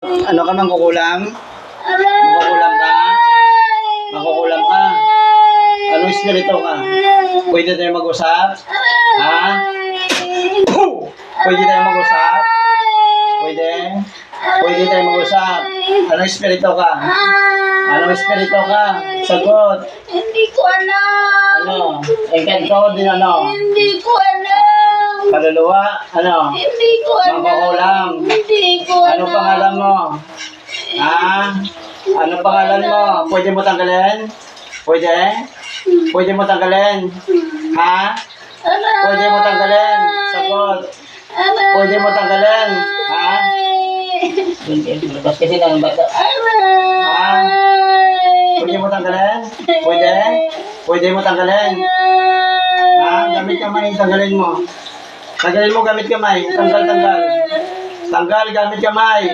Ano ka mangkukulam? Mangkukulam ka? Mangkukulam ka? Anong espiritu ka? Pwede tayo mag-usap? Ha? Pwede tayo mag-usap? Pwede? Pwede tayo mag-usap? Anong espiritu ka? Anong espiritu ka? Sagot! Hindi ko alam. Ano? Engkanto din ano? Hindi ko alam. Kaluluwa? Ano? Hindi ko alam. Mangkukulam? Hindi ko alam. Ano pangalan mo? Ha? Ano pangalan mo? Pwede mo tanggalin? Pwede? Pwede mo tanggalin? Ha? Pwede mo tanggalin? Sagot. Pwede mo tanggalin? Ha? Hindi. Labas kasi ng bata. Ha? Pwede mo tanggalin? Pwede? Pwede mo tanggalin? Ha? Gamit kamay, tanggalin mo. Tanggalin mo gamit kamay. Tanggal, tanggal. Tanggal, gamit kamay.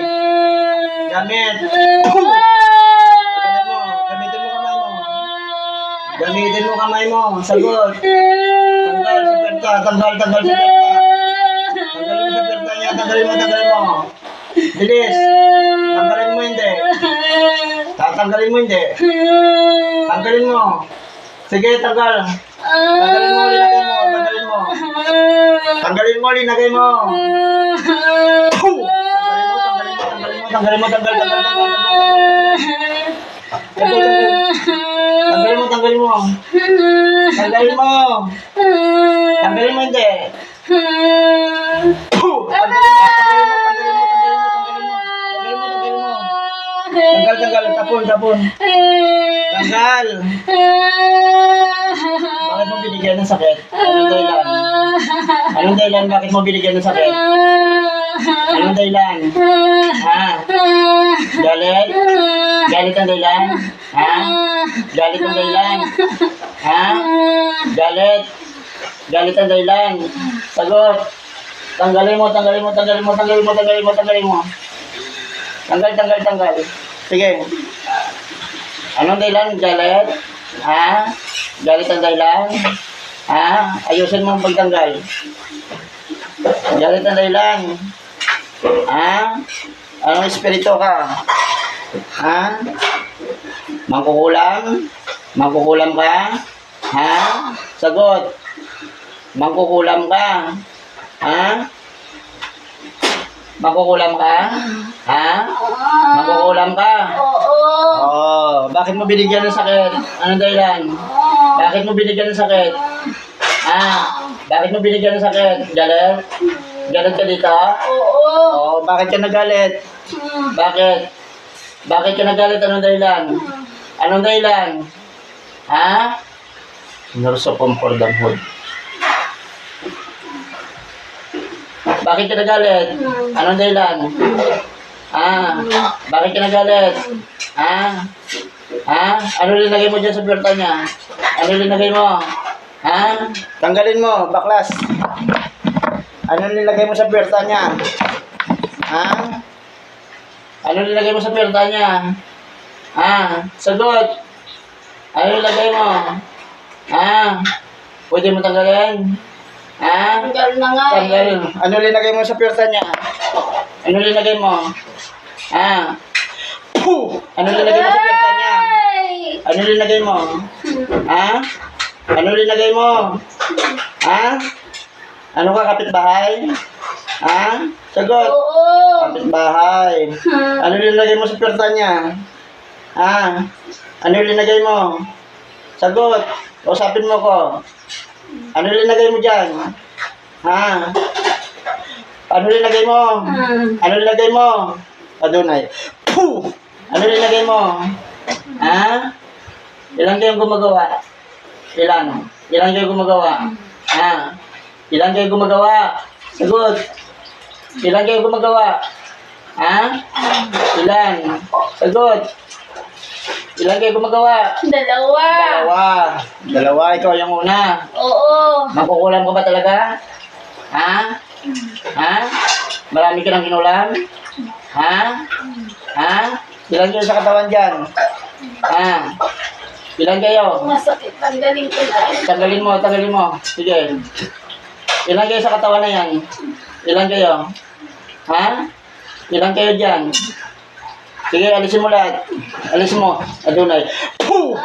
Gamit. Tanggalin mo. Gamitin mo kamay mo. Gamitin mo kamay mo. Sagot. Tanggal sa perta. Tanggal, tanggal sa perta. Tanggalin mo sa perta niya. Tanggalin mo, tanggalin mo. Bilis. Tanggalin mo hindi. Tatanggalin mo hindi. Tanggalin mo. Sige, tanggal. Tanggalin mo, linagay mo. Tanggalin mo. Tanggalin mo, linagay mo. Tanggalin mo, tanggal, tanggal, tanggal. Tanggalin mo, tanggalin mo. Tanggalin mo. Tanggalin mo hindi. Tanggal, tanggal, tapon, tapon. Tanggal. Bakit mo binigyan ng sakit? Anong dahilan? Anong dahilan bakit mo binigyan ng sakit? Anong dahilan? Ha? Galit? Galit ang dahilan? Ha? Galit ang dahilan? Ha? Galit? Galit ang dahilan? Sagot. Tanggalin mo, tanggalin mo, tanggalin mo, tanggalin mo, tanggalin mo, tanggalin mo. Tanggal, tanggal, tanggal. Sige. Anong dahilan? Galit? Ha? Galit ang dahilan? Ha? Ayusin mo ang pagtanggal. Galit ang dahilan? Ha? Anong espiritu ka? Ha? Mangkukulam? Mangkukulam ka? Ha? Sagot. Mangkukulam ka? Ha? Mangkukulam ka? Ha? Mangkukulam ka? Oo. Oh, bakit mo binigyan ng sakit? Anong dahilan? Bakit mo binigyan ng sakit? Bakit mo binigyan ng sakit? Galit? Galit ka dito? Oo. Oh, bakit ka nagalit? Bakit? Bakit ka nagalit? Anong dahilan? Anong dahilan? Ha? Nurse of Comfortable. Bakit ka nagalit? Anong dahilan? Bakit ka nagalit? Ano linagay mo dyan sa puwerta niya? Ano linagay mo? Tanggalin mo, baklas. Ano linagay mo sa puwerta niya? Ano linagay mo sa puwerta niya? Sagot. Ano linagay mo? Pwede mo tanggalin? Tanggal na nga eh. Tanggalin. Ano linagay mo sa puwerta niya? Ano linagay mo? Ano linagay mo sa puwerta niya? Ano linagay mo? Ano linagay mo? Ano ka, kapitbahay? Sagot. Oo. Kapitbahay. Ano linagay mo sa puwerta niya? Ano linagay mo? Sagot. Usapin mo ko. Ano linagay mo dyan? Ano linagay mo? Ano linagay mo? Adonai. Ano linagay mo? Ilan kayong gumagawa? Ilan? Ilan kayo gumagawa? Ilan kayo gumagawa? Sagot. Ilan kayo gumagawa? Ilan? Sagot. Ilan kayo gumagawa? Dalawa. Dalawa. Dalawa, ikaw yung una. Oo. Mangkukulam ka ba talaga? Marami ka ng kinulam? Ilan kayo sa katawan dyan? Ilan kayo? Masakit. Tanggalin ko na. Tanggalin mo, tanggalin mo. Sige. Ilan kayo sa katawan na yan? Ilan kayo? Ilan kayo dyan? Sige, alisin mo lahat. Alisin mo. Adunay. Puh!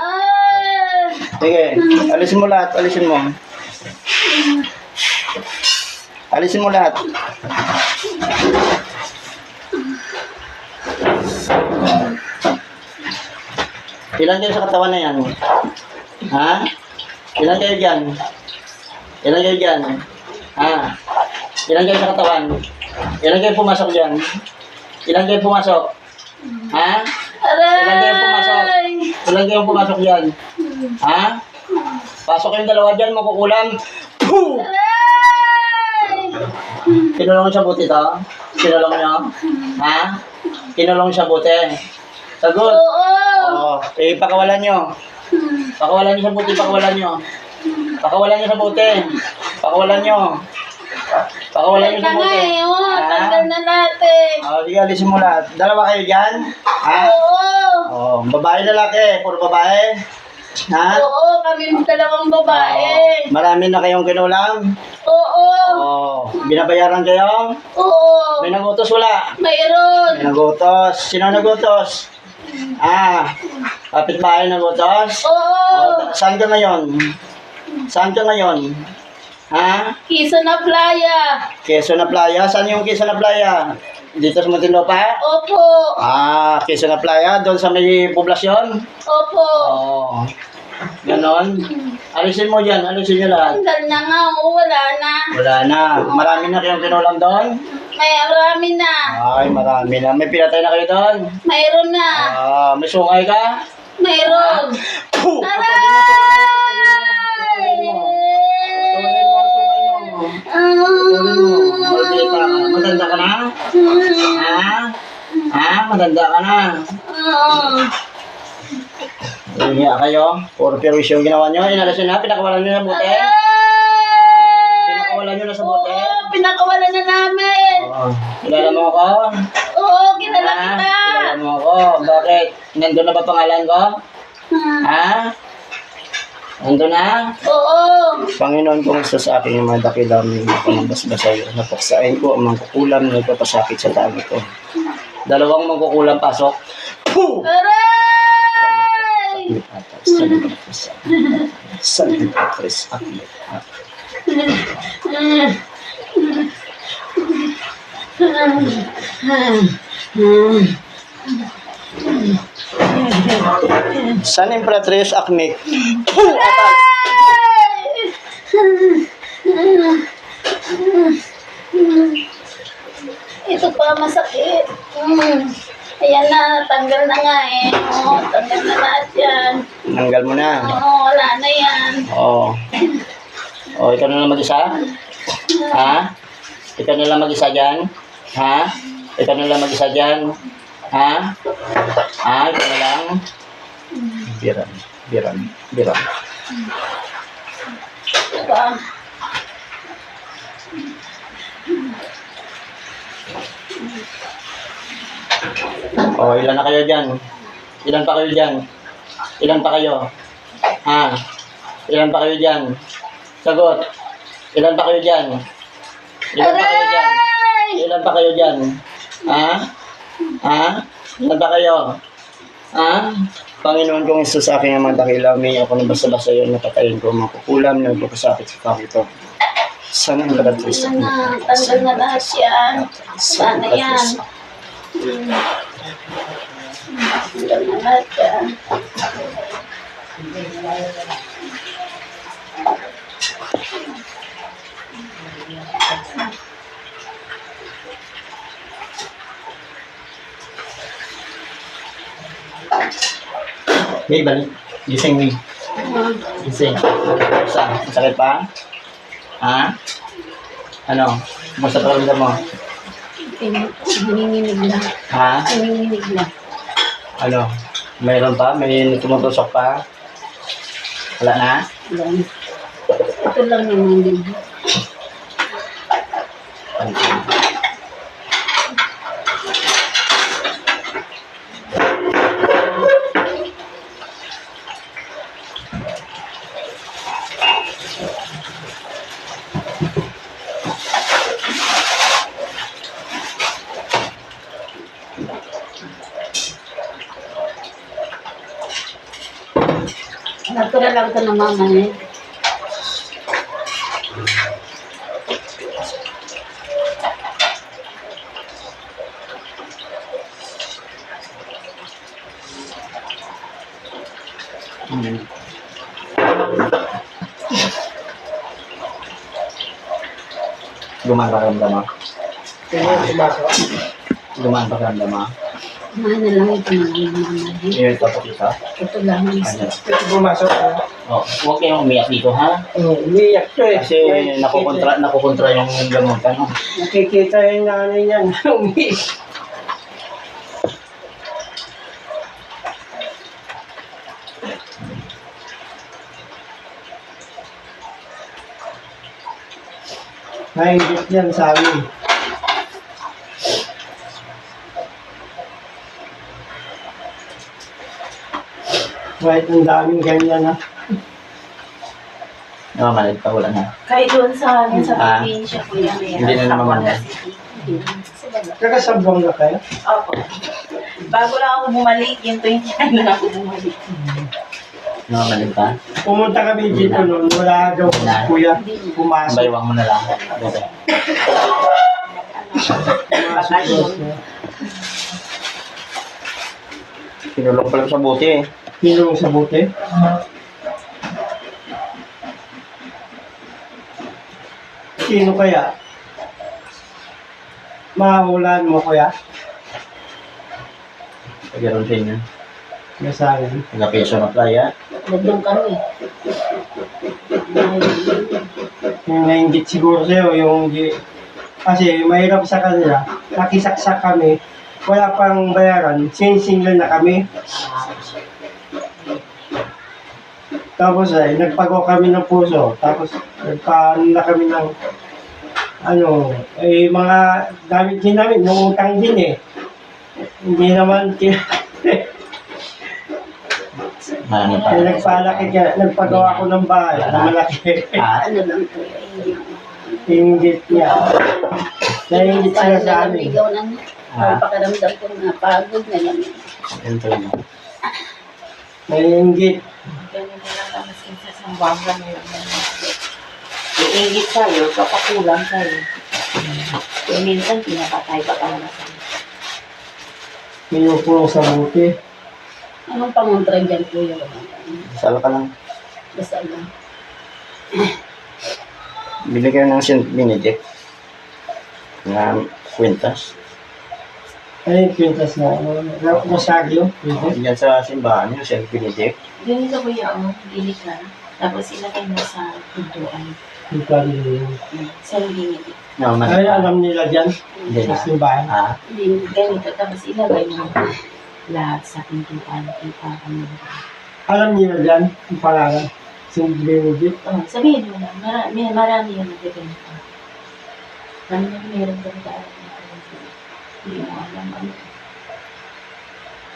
Sige, alisin mo lahat. Alisin mo. Alisin mo lahat. Ilan kayo sa katawan na yan? Ha? Ilan kayo dyan? Ilan kayo dyan? Ha? Ilan kayo sa katawan? Ilan kayo pumasok dyan? Ilan kayo pumasok? Ha? Ilan kayo pumasok? Ilan kayo pumasok dyan? Ha? Pasok kayong dalawa dyan, makukulam. Puh! Kinulong sa buti to? Kinulong nyo? Ha? Kinulong sa buti? Sagot? Oo. Eh, pakawalan nyo. Pakawalan nyo sa buti, pakawalan nyo. Pakawalan nyo sa buti. Pakawalan nyo. Pakawalan nyo sa buti. Tanggal na natin. Sige, alisin mo lahat. Dalawa kayo dyan? Ha? Oo. Babae, lalaki. Puro babae. Ha? Oo, kami dalawang babae. Marami na kayong kinulam? Oo. Binabayaran kayo? Oo. May nagutos wala? Mayroon. May nagutos. Sino nagutos? Kapitbahay nagutos? Oo. Saan ka ngayon? Saan ka ngayon? Ha? Quezon na Playa. Quezon na Playa? Saan yung Quezon na Playa? Dito sa Muntinlupa? Opo. Quezon na Playa? Doon sa may poblasyon? Opo. Ganon? Alisin mo dyan. Alisin nyo lahat. Tanggal na nga. Oo, wala na. Wala na. Marami na kayong kinulam doon? Marami na. Ay, marami na. May pinatay na kayo doon? Mayroon na. May sungay ka? Mayroon. Puh! Aray! Patuloy mo ang sungay mo. Patuloy mo. Maldita ka. Matanda ka na? Matanda ka na? Hiya kayo. Puro perwisyo yung ginawa nyo. Inalas nyo na. Pinakawalan nyo na buti. Pinakawalan nyo na sa buti. Oo, pinakawalan na namin. Kilala mo ako? Oo, kilala kita. Kilala mo ako. Bakit? Nandun na ba pangalan ko? Nandun na? Oo. Panginoon, kung isa sa akin yung mga dakilang pamabasbasayo, napaksain ko ang mangkukulam na nagpapasakit sa tabi ko. Dalawang mangkukulam pasok. Puh! Aray! San Imperatrice Acme. Puh! Atas! Ito pa masakit. Ayan na, tanggal na nga eh. Oo, tanggal na lahat yan. Tanggal mo na. Oo, wala na yan. Ikaw na lang mag-isa? Ikaw na lang mag-isa dyan? Ikaw na lang mag-isa dyan? Ikaw na lang? Biran. Diba? Ilan na kayo dyan? Ilan pa kayo dyan? Ilan pa kayo? Ilan pa kayo dyan? Sagot. Ilan pa kayo dyan? Ilan pa kayo dyan? Ilan pa kayo dyan? Ilan pa kayo? Panginoon, kung isa sa akin ang mga dakilaw, may ako na basta-basta yun, napatayin ko, makukulam, nagpapasakit sa tao ito. Sana ang Imperatrice. Ayan na, tanggal na lahat yan. Wala na yan. Tanggal na lahat yan. May balik. Gising, May. Gising. Saan? Masakit pa? Ano? Kumusta pa rin mo? Hininginig na. Hininginig na. Ano? Mayroon pa? May tumutusok pa? Wala na? Yan. Ito lang yung hindi. Natural lang ito ng mama eh. Hmm. Gumaan pa ramdam mo? Gumaan pa ramdam mo? Mahal na lang ito ng mama eh. Iyo, ipapakita. Ito lang ang Ano? Pumasok na. Oh, huwag kayong umiyak dito, ha? Umiyak to eh. Kasi nakukontra yung gamutan, no? Nakikita yung nanay niya na umiyak. Nainggit yan sa amin. Kahit ang daming ganyan na. Namamalit pa, wala na. Kahit doon sa amin sa Ah. probinsya, kuya, may Hindi na naman Tacuara yan. City. Sa baba. Kakasabong na kayo? Opo. Bago lang ako bumalik, yung 29 lang ako bumalik. Namamalit pa. Pumunta kami dito noon, wala daw kuya. Pumasok. Baywang mo na lang. Dito. Pumasok. Pinulong pa lang sa buti, eh. Pinulong sa buti. Sino kaya? Mahulaan mo kuya? Pagkaroon sa inyo. Gasalan. Taga-peso na playa. Nandun kami. Yung nainggit siguro sa'yo, yung kasi mahirap sa kanila. Nakisaksak kami. Wala pang bayaran. Single na kami. Tapos ay, nagpago kami ng puso. Tapos nagpaano na kami ng ano, mga gamit din namin, yung utang din eh. Hindi naman, Ano pa? nagpalaki ka, nagpagawa ko ng bahay na malaki. Ah, Ano lang kuya, hindi. Inggit niya. Nainggit sila sa amin. Ligaw ng pakiramdam ko na pagod na lang. ito yun. Nainggit. Ganyan na lang kami sa Sambuanga ngayon. Iingit sa'yo, kapakulang sa'yo. Kaya minsan pinapatay pa ka na sa'yo. Pinupulong sa buti. Anong pangontra dyan kuya? Sala ka lang. Basta lang. Bili kayo ng St. Benedict. Na kwintas. Ano yung kwintas na? Rosario? Pwede? Yan sa simbahan yung St. Benedict. Ganito kuya, gili ka. Tapos ilagay mo sa pintuan. Yung plano yun. Sa binili. Namamalit Ay, pa. alam nila dyan. Hindi na. Sa simbahan. Ah, Ganito, tapos ilagay mo lahat sa pintuan. Alam nila dyan, yung pangalan. St. Benedict. Oh, sabihin mo lang, marami yung nagbibenta. Meron kang daan. Hindi mo alam ano.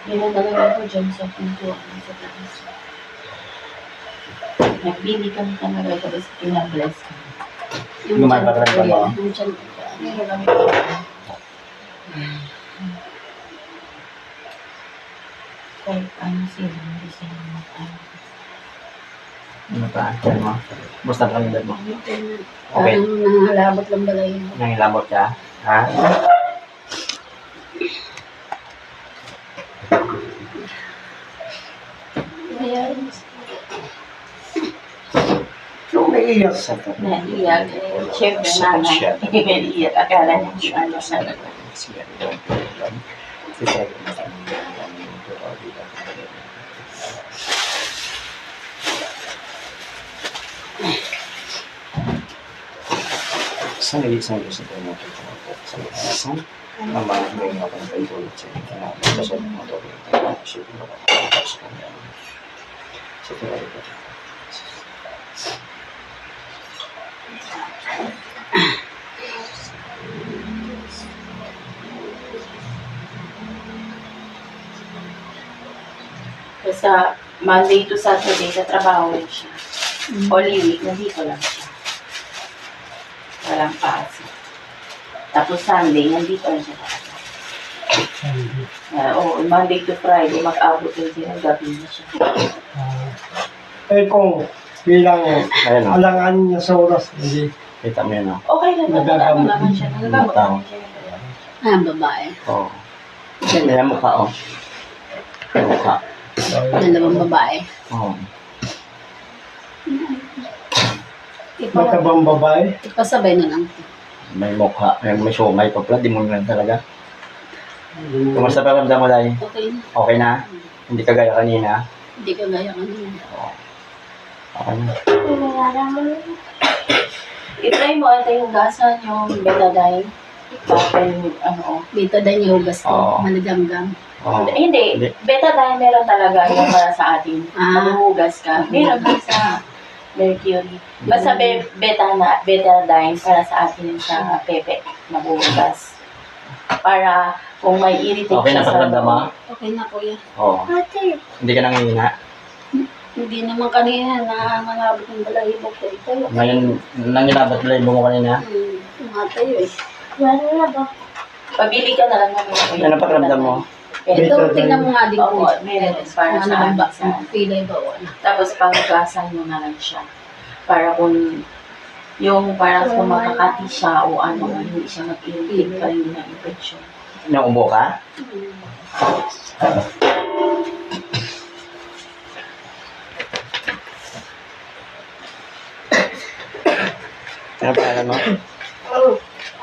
Meron talaga ko dyan sa pintuan sa taas. Nagbili kami talaga tapos pinabless ka. Gumagalaw ka ba? Yung tiyan ko. Meron kami kahit ano sila, hindi sila mag-ano. ano pa? Yan mo. Basta pa yung dad mo. Parang nangalabot lang balay yun. Nangilabot ka? Ha? Yung naiiyak. Naiiyak. Siyempre, nanay. Naiiyak. Akala niya ano sa Sana isang gusto ko mo sa isang mamahagay ako ng pagtulog sa inyo. Kasi mo ito kasi mo sa kanya. Sa tuloy ko. Sa Monday to Saturday, sa trabaho rin siya. Holy Week, nandito lang siya. Walang pasok. Tapos Sunday, nandito lang siya. Monday to Friday, mag-abot din sila, gabi na siya. Eh kung bilang Ayun o. alanganin niya sa oras, hindi. Kita mo yun o. Okay lang, Nagagamot naman siya. Nagagamot Tao. naman siya. Ah, babae. Oo. Kaya mukha o. Mukha. Dalawang babae. Oo. Matabang babae. Ipasabay na lang. May mukha. May sumay pa pala. Di mo lang talaga. Kumusta pa ramdam mo, Day? Okay na. Okay na? Hindi ka gaya kanina? Hindi ka gaya kanina. Okay na. I-try mo ate yung gasan, yung betadine. Tapos Dito din yung hugas ko. Oo. Managanggang. Oo. Hindi, betadine meron talaga yung para sa atin. Ah. Maghuhugas ka. Meron din sa Mercury. Basta betadine para sa atin yung sa Pepe. Maghuhugas. Para kung may irritate Okay na siya sa pakiramdam mo? Okay na kuya. Oo. Hindi ka nangihina? Hindi naman kanina nangangalabot ng balahibo ko. Ito. Ngayon, nangilabat pala yung bungo kanina? Tumatayo eh. Pabili ka na lang naman. Ano pakiramdam mo? Ito, tingnan mo nga din Oo, po. meron. Para Kung ano sa bang ba? atin. Pilay ba o ano? Tapos panggasan mo na lang siya. Para kung yung parang kung makakati siya o ano, hindi siya mag-irritate pa rin ng infection. Naubo ka? Ano pangalan mo?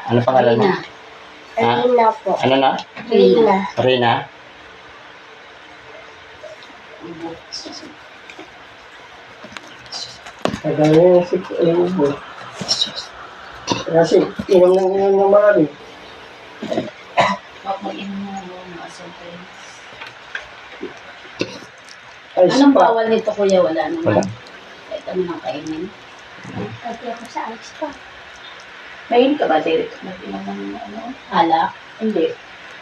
Ano pangalan mo? Rina. Ha? Rina po. Ano na? Rina. Rina? Kagaya si Ubo. Kasi inom ng marami. Huwag mag-inom mo mga sobrang. Ay, Anong spa. bawal nito kuya? Wala naman. Wala. Kahit ano nang kainin. Pati ako sa ice pa. Mahilig ka ba, Derek? Mag-inom ng ano? Alak. Hindi.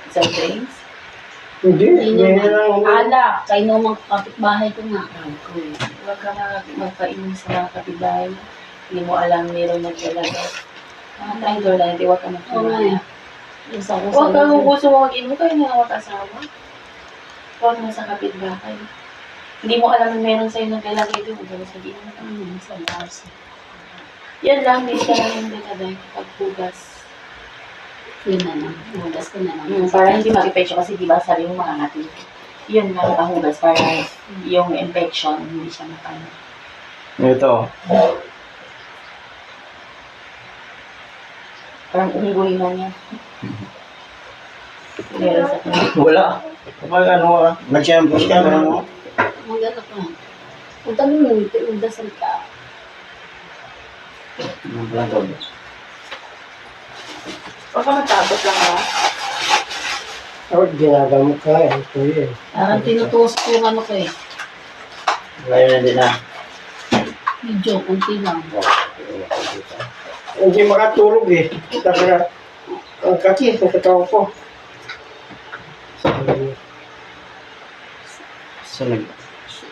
Isang drinks? Hindi, hindi lang. Alak. Kainom ang kapitbahay ko nga. Okay. Huwag ka magpainom sa mga kapitbahay. Hindi mo alam meron naglalagay. Mga traitor lang, hindi huwag ka Oo nga magpumaya. eh. Gusto ko Huwag ka sa- kung gusto mo mag-inom kayo na mag-asawa. Huwag mo sa kapitbahay. Hindi mo alam na meron sa'yo naglalagay doon. Huwag mo sabihin mo. Sa bars. Yan lang, hindi ka lang yung betadine kapag hugas. Yun na lang. Hugas ko na lang. Para hindi mag-infection kasi di ba sabi mo mga natin. Yun lang ang hugas para yung infection hindi siya makano. Ito. Parang unggoy na niya. Meron sa kanya. Wala. Kapag ano ka, nag-shampoo ka, parang mo. Maganda ko. Kung tanong mo, udasal ka. Huwag ka matapos lang ba? Ako, ginagamit ka eh. Ito eh. Parang tinutusok ko yung ano ko eh. Ngayon hindi na. Medyo, kunti lang. Hindi makatulog eh. Talaga, ang kaki, ang katawan ko. So, nag...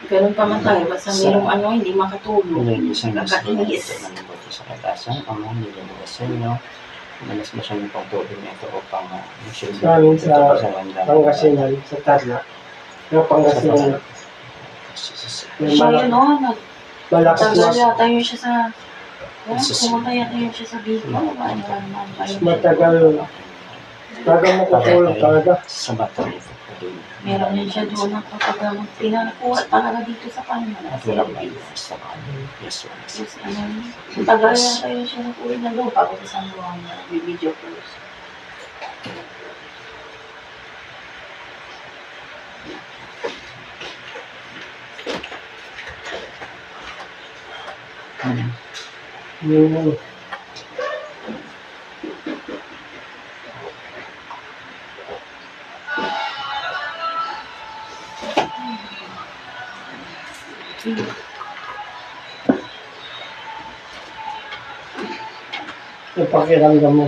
Ganun pa man tayo. Basta merong ano, hindi makatulog. Yung isang Nakakainis. sa katasan, ama, nilalabasan nyo. Malas mo siya ng pagtulog nito upang Sa amin sa Pangasinan, sa Tarlac. Yung Pangasinan, may Siya yun, no? malakas Nagtagal na, yata yun siya sa... Pumunta yata yun siya sa Bicol. matagal. Talaga makutulog talaga. sa bata nito. Meron din siya doon na kapag pinakuha talaga dito sa kanya. At wala pa yung basta ka. Yes, Yes, ano, tagal yata yun siya nakuha na doon. Pagod isang buwan na video calls. Yung yung pakiramdam mo.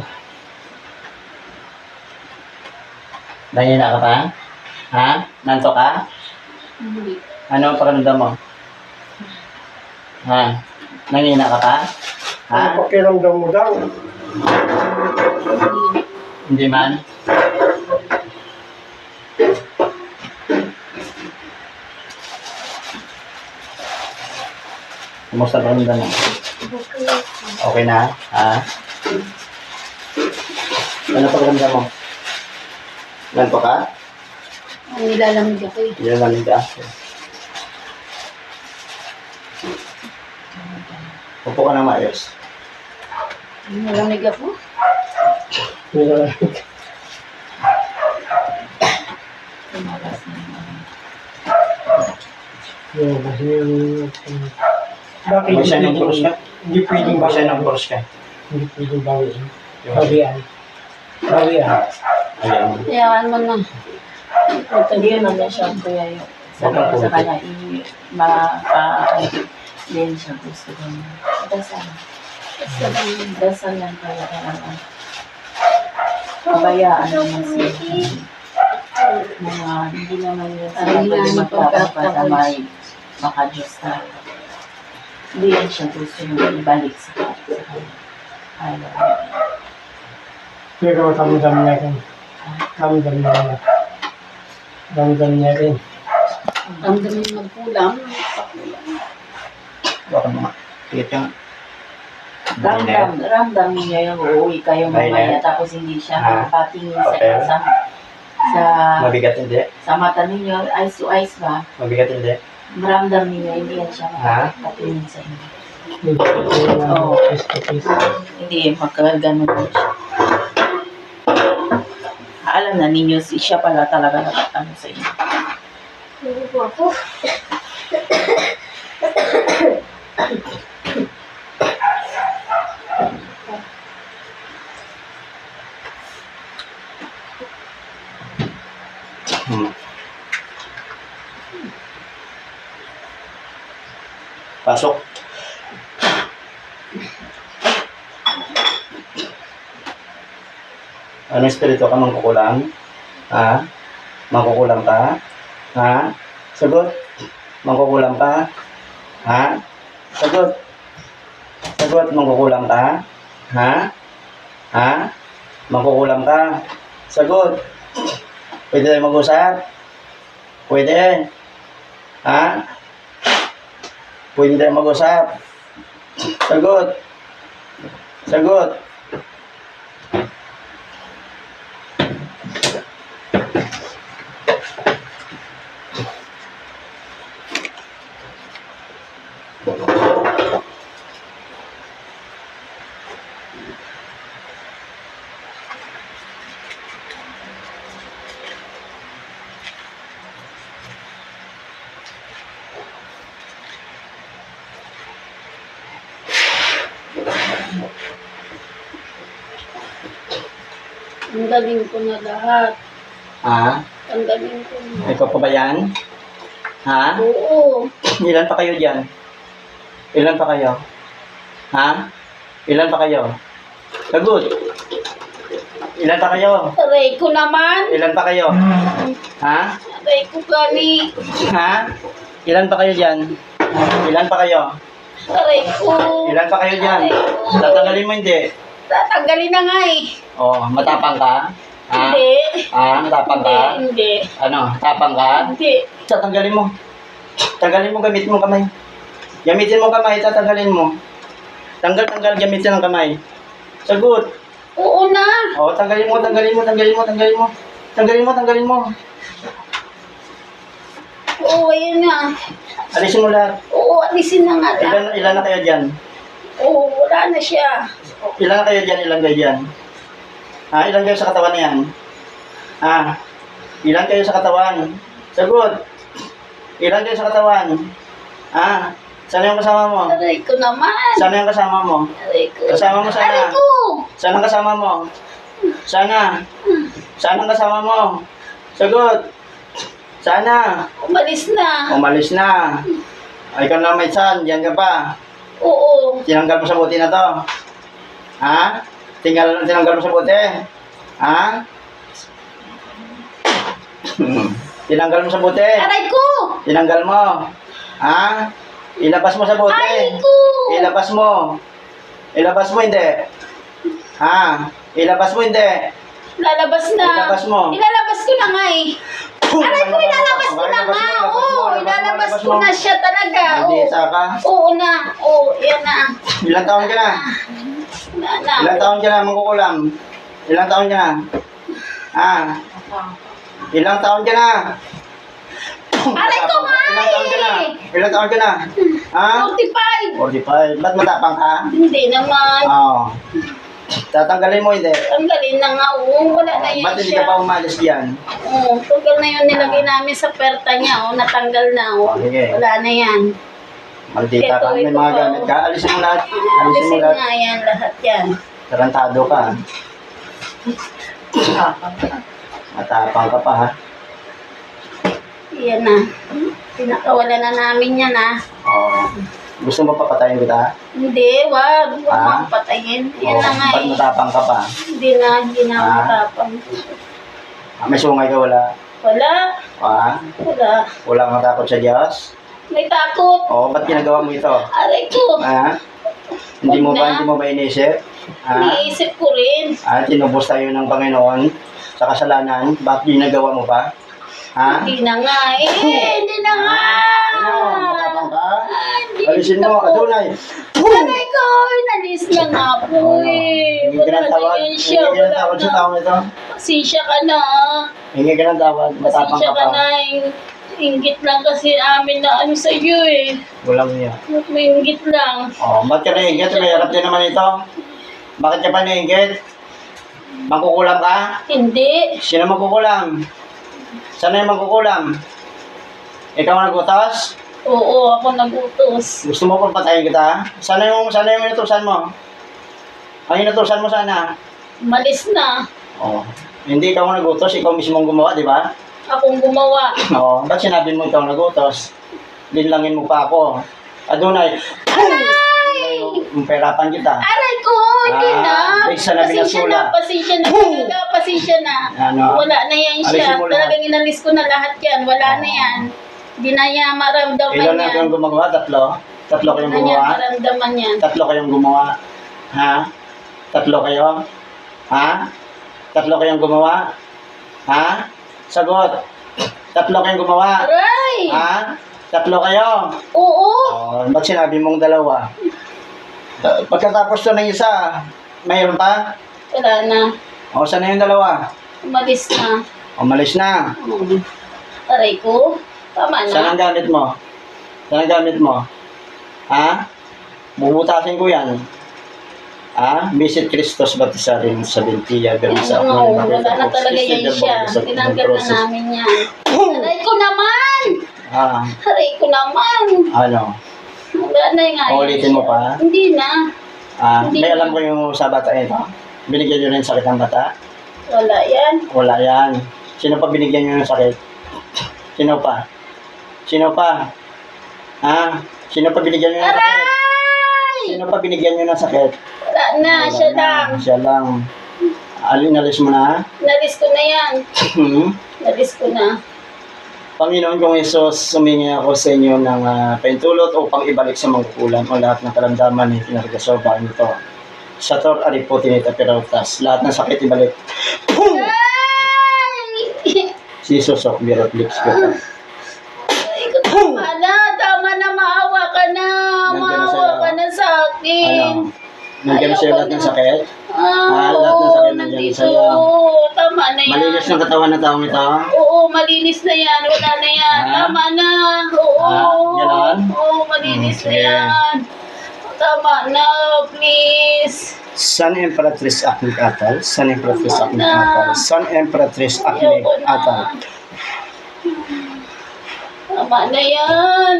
Nangina ka pa? Ha? Nanto ka? Hindi. Ano ang pakiramdam mo? Ha? Nangina ka pa? Ha? Yung pakiramdam mo daw. Hindi man? Kumusta pa rin mo? Okay na? Ha? Ano pakiramdam mo? Ganto ka? Ang nilalamig ako eh. Yan lang ka. Upo ka na maayos. Nilalamig ako. Tumalas na yung Bakit May siya ng cross ka? hindi pwedeng May siya ng bawian? cross ka? Hindi pwedeng bawian. Bawian. Bawian. Ayan. Hayaan mo na. Hindi yun naman siya, kuya, yung sa kanya, din siya gusto ko na. Dasal. Dasal lang kaya kailangan. Pabayaan naman siya. Mga, hindi naman yun sa pwede magkakaroon na may maka-Diyos na. Hindi yan siya gusto na ibalik sa kanya. Ayaw. Pero kamdam niya rin. Kamdam niya rin. Kamdam niya rin. Ang dami magkulang. Baka mga tiit yung Ramdam niya yung uuwi kayo mamaya tapos hindi siya makapatingin sa Papel? mabigat hindi. sa mata ninyo, eyes to eyes ba? Mabigat hindi. Maramdam ninyo, hindi yan siya makapatingin sa inyo. Oo. Hindi, magkaganon din siya. Alam na ninyo, siya pala talaga nakatano sa inyo. Ako. Pasok. Ano espiritu ka mangkukulang? Ha? Mangkukulang ka? Ha? Sagot. Mangkukulang ka? Ha? Sagot. Sagot, mangkukulang ka? Ha? Ha? Mangkukulang ka? Sagot. Pwede tayo mag-usap? Pwede. Ha? Pwede tayo mag-usap? Sagot. Sagot. Ang galing ko na lahat. Ha? Ang galing ko na. Ikaw pa ba yan? Ha? Oo. Ilan pa kayo dyan? Ilan pa kayo? Ha? Ilan pa kayo? Sagot. Ilan pa kayo? Aray ko naman. Ilan pa kayo? Ha? Aray ko gani. Ha? Ilan pa kayo dyan? Ilan pa kayo? Aray ko. Ilan pa kayo dyan? Tatanggalin mo hindi. Tatanggalin na nga eh. Oh, matapang ka? Ha? Hindi. Ha? Matapang ka? Hindi. Ano? Tapang ka? Hindi. Tatanggalin mo. Tanggalin mo, gamitin mo kamay. Gamitin mo kamay, tatanggalin mo. Tanggal, gamitin ang kamay. Sagot. Oo na. Oh, tanggalin mo. Tanggalin mo. Oo, ayun na. Alisin mo lahat. Oo, alisin na nga lang. Ilan na kayo dyan? Oo, wala na siya. Ilan na kayo dyan? Ilan kayo dyan? Ha? Ilan kayo sa katawan na yan? Ha? Ilan kayo sa katawan? Sagot. Ilan kayo sa katawan? Ha? Sana yung kasama mo? Aray ko naman. Sana yung kasama mo? Aray ko. Kasama mo sana? Aray ko. Sana ang kasama mo? Sana? Sana ang kasama mo? Sagot. Sana? Umalis na. Umalis na. Ay, ikaw na may son. Diyan ka pa. Oo. Tinanggal mo sa buti na to. Ha? Tinanggal mo sa buti. Ha? Tinanggal mo sa buti. Aray ko. Tinanggal mo. Ha? Ilabas mo sa buti. Aray ko. Ilabas mo. Ilabas mo hindi. Ha? Ilabas mo hindi. Lalabas na. Ilabas mo. Ilalabas ko na nga eh. Aray ko, ilalabas ko na nga. Oo, ilalabas Labas ko mo. na siya talaga. Maldita ka. Oo na. Oo, yan na. Ilang taon ka na? Wala na. Ilang taon ka na mangkukulam? Ilang taon ka na? Ah, ilang taon ka na? Aray ko nga Ilang taon ka na? eh. Ilang taon ka na? Ha? 45. 45. Ba't matapang ka? Hindi naman. Oo. Tatanggalin mo hindi. Tanggalin na nga. Oo, wala na yan Ba't hindi siya. ka pa umalis diyan? Oo, tanggal na yun nilagay namin sa perta niya. Oo, natanggal na. Oo. Sige. Wala na yan. Maldita ka. May Ito mga pa. gamit ka. Alisin mo lahat. Alisin mo Alisin lahat. nga yan, lahat yan. Tarantado ka. Matapang ka pa ha. Yan na. Pinakawala na namin yan ah. Oo. Gusto mo papatayin kita? Hindi, wag. Huwag Ah? mo patayin. Yan Oo. na nga Ba't eh. matapang ka pa? Hindi na Ah? matapang. May sungay ka wala? Wala. Ha? Wala. Wala kang takot sa Diyos? May takot. Oo, ba't ginagawa mo ito? Aray ko. Ha? Hindi mo Wag na. ba inisip? Ha? Iniisip ko rin. Tinubos tayo ng Panginoon sa kasalanan. Bakit ginagawa mo pa? Ha? Hindi na nga eh. Hindi na nga. Ano? Matapang ka? Hindi Alisin na mo, po. adunay. Aray ko. Inalis niya nga po eh. Hingi ka Wala ng na tawad. yan Hingi siya. ka ng Wala tawad sa na. taong ito. Pasensya ka na. Hingi ka ng tawad. Matapang Pasensya ka ka pa. na. Inggit lang kasi amin na ano sa iyo eh. Walang niya. May inggit lang. Oh, ba't ka nainggit? May harap din naman ito. Bakit ka pa nainggit? Mangkukulam ka? Hindi. Sino magkukulam? Sana yung magkukulam? Ikaw ang nagutos? Oo, ako nagutos. Gusto mo pang patayin kita? Sana yung inutusan mo? Ang inutusan mo sana? Malis na. Oh, hindi ikaw ang nagutos, ikaw mismo ang gumawa, di ba? Akong gumawa. Oo, ba't sinabi mo ikaw ang nagutos? Linlangin mo pa ako. Adunay, perapan kita. Aray ko, hindi na. Isa na binasula. Pasensya na talaga. Pasensya na. Ano? Wala na yan siya. Alisin mo lahat. Talagang inalis ko na lahat yan. Wala na yan. Hindi na niya maramdaman Ilan na yan. kayong gumagawa? Tatlo? Tatlo kayong Hindi na niya gumawa? maramdaman yan. Tatlo kayong gumawa? Ha? Tatlo kayo? Ha? Tatlo kayong gumawa? Ha? Sagot. Tatlo kayong gumawa? Aray! Ha? Tatlo kayo? Oo. Oh, ba't sinabi mong dalawa? Pagkatapos to ng isa, mayroon pa? Wala na. O, saan na yung dalawa? Umalis na. Umalis na. Aray ko. Tama Saan na. ang gamit mo? Saan ang gamit mo? Ha? Bubutasin ko yan. Ha? Visit Christos Batisarin sa Bintiya. Berisa. Oo, wala na talaga yan siya. Tinanggal na namin yan. Aray ko naman! Ah, Aray ko naman! ano? Wala na nga yan Ulitin mo siya. pa? Hindi na. Hindi May na. alam ko yung sa bata ito. Binigyan nyo rin sakit ng bata? Wala yan. Wala yan. Sino pa binigyan nyo ng sakit? Sino pa? Sino pa? Ha? Sino pa binigyan nyo ng sakit? Aray! Sino pa binigyan nyo ng sakit? Wala na, Wala siya na. lang. Siya lang. Alinalis mo na? Nalis ko na yan. Hmm? Nalis ko na. Panginoon kong Yesus, sumingi ako sa inyo ng paintulot upang ibalik sa mangkukulam ang lahat ng karamdaman ni pinargasoba nito. Sa tor aripo tinita perautas, lahat ng sakit ibalik. Ay! Si Susok, birot lips ko. Ay, tama na. Tama na. Maawa ka na. Nandiyan na Maawa sa'yo. ka na sa akin. Ano? Nandiyan sa'yo lahat ng sakit? Ah, lahat ng oo, sakit nandiyan nandito. sa'yo. Tama na yan. Malinis ng katawan ng taong ito? Oo, malinis na yan. Wala na yan. Ah? Tama na. Oo. Ganon? Oo, malinis na Sige. yan. Tama na, please. San Empress Aknik Atal, San Empress Aknik Na. Atal, San Empress Aknik Ayoko na. Atal. Tama na yan.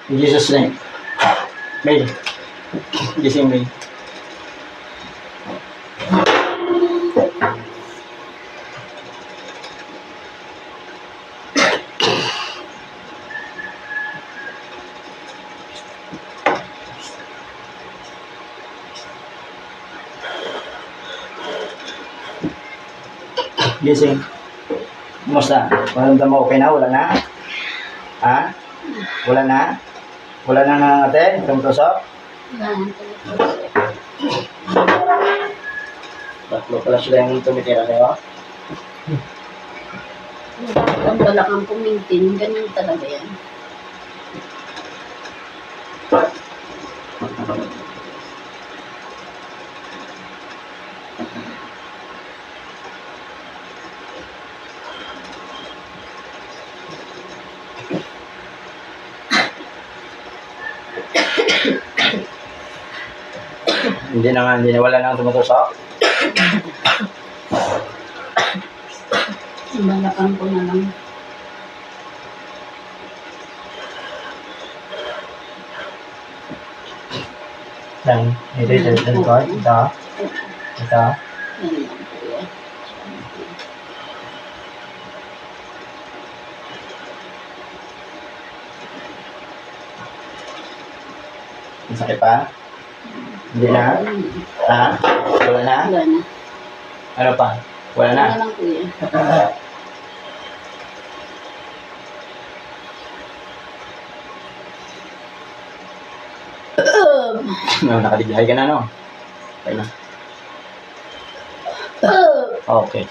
In Jesus' name. May. Gising May. Gising. Kumusta? Paramdam mo okay na? Wala na? Ha? Wala na? Wala na nga ate, tumutusok. Yan. Tatlo pala sila yung tumitira kayo. Ang balakang pumintin, ganyan talaga yan. Hindi na wala nang tumutusok. Ang balakang ko na lang. Lang, ito. Yan lang po yan. Masakit pa? Hindi na? Ha? Wala na? Wala na. Ano pa? Wala na? Wala lang kuya. Nakadigay ka na, no? Okay na. Okay.